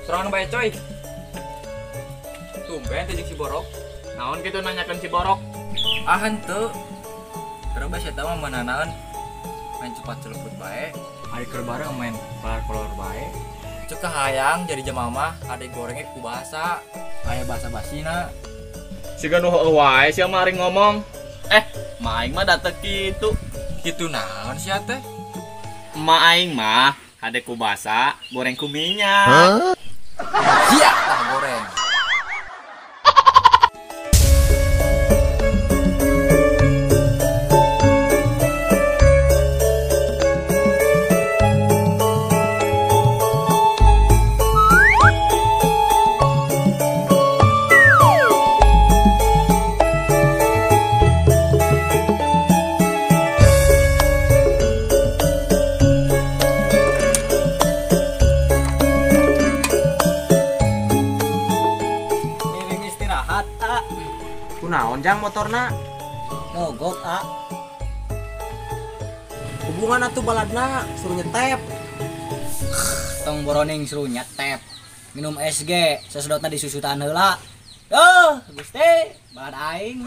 Serangan bae coy. Tumben teh si Borok. Naon kitu nanyakeun si Borok? Ah henteu. Terus basa eta mah mananaeun. Main cepat celeput bae. Ari keur bareng main kelar bae. Cek hayang jadi jemaah mah ade gorengnya ku bahasa. Aya basa-basina. Siga nu heueuh wae sia maring ngomong. Ma aing mah dateng kitu. Kitu naon sia teh? Ma aing mah hade ku basa goreng ku minyak. Sia tah goreng. Kunaon jang motorna? Mogok hubungan atuh baladna suruh nyetep. Tong boroning suruh nyetep. Minum SG sesedotna disusutan heula. Gusti, balad aing.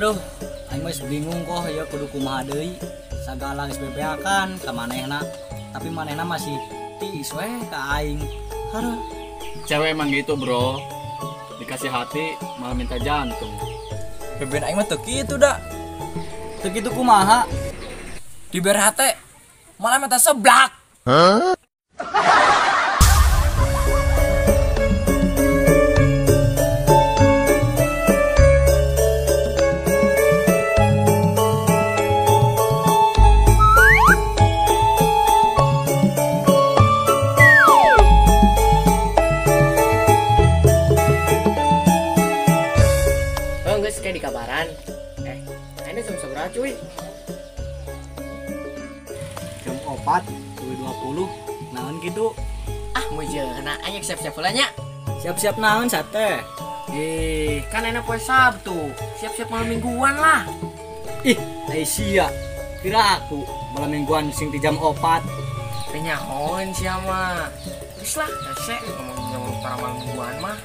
Aduh, aing mah bingung kok ya kudu kumaha deui. Sagala geus bebeakan ka manehna, tapi manehna masih tiis we ka aing. Haruh. Cewek emang gitu, Bro. Dikasih hati malah minta jantung. Beben aing mah teu kitu da. Teu kitu kumaha? Diber hate malah minta seblak. Kayak di kabaran. Ini jam seberapa cuy? Jam 4:20. Naon gitu? Mau jeuna anya siap-siap heula nya. Siap-siap naon sate? Kan enak poe Sabtu. Siap-siap malam mingguan lah. Ai sia. Kira aku malam mingguan sing di jam 4. Nyahoin sia mah. Geus lah, hese ngomong para malam mingguan mah.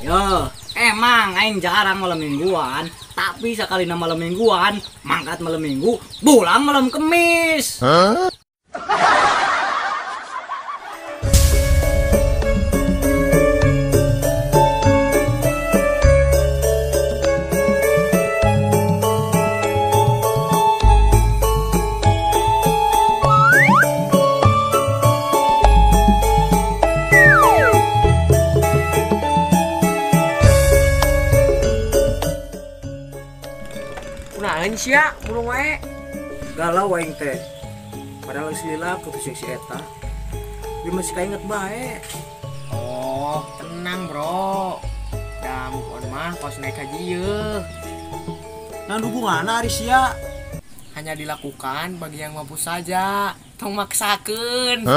Yo, emang aing jarang malam mingguan, tapi sekali malam mingguan, mangkat malam minggu, pulang malam Kemis. Kunaon sia, mulung wae. Galau aing teh. Padahal silila ke si eta. Dia masih kainget bae. Oh, tenang bro. Da move on mah pas naik haji yeuh. Nah hubunganna ari sia. Hanya dilakukan bagi yang mampu saja. Tong maksakeun.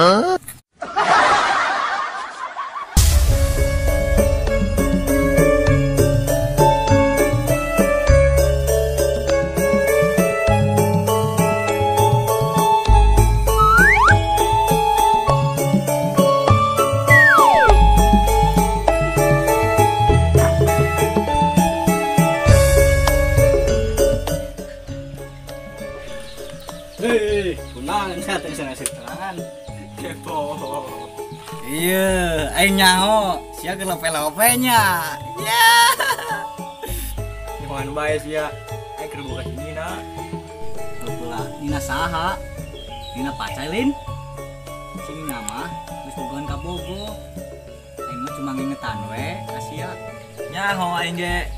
Kunaon sia teh sana serangan. Kepo. Iya, aing nyaho, sia ke lope-lopenya. Ya. Mohon bae sia. Aing keur buka Nina. Lah, Nina saha? Nina pacailin? Sing nama geus bogohan ka Bogo. Aing mah cuma ngingetan we ka sia. Nyaho aing ge.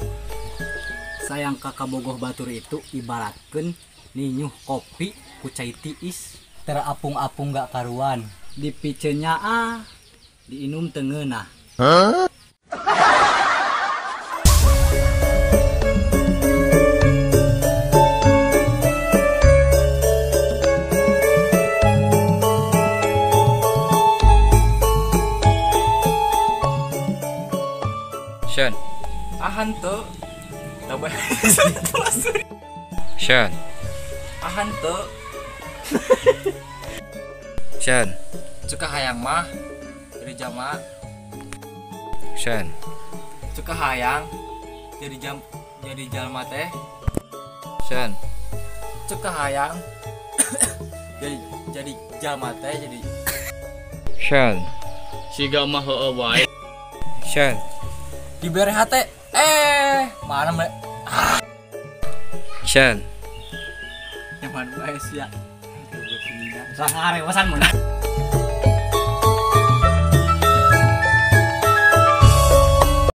Sayang kakak bogoh batur itu ibaratkeun ninyuh kopi ku cai tiis terapung-apung gak karuan dipicenya diinum tengeunah. Shen. Ahan tuh. Coba Shen. Ahan tuh. Shen. Cuka hayang mah jadi jama. Shen. Cuka hayang jadi jalma teh. Shen. Cuka hayang jadi jalma teh jadi. Shen. Siga mah heueuh wae. Shen. Dibere hate. Mana mbak? Shen. Yang mana guys ya? Sangarewasan mun.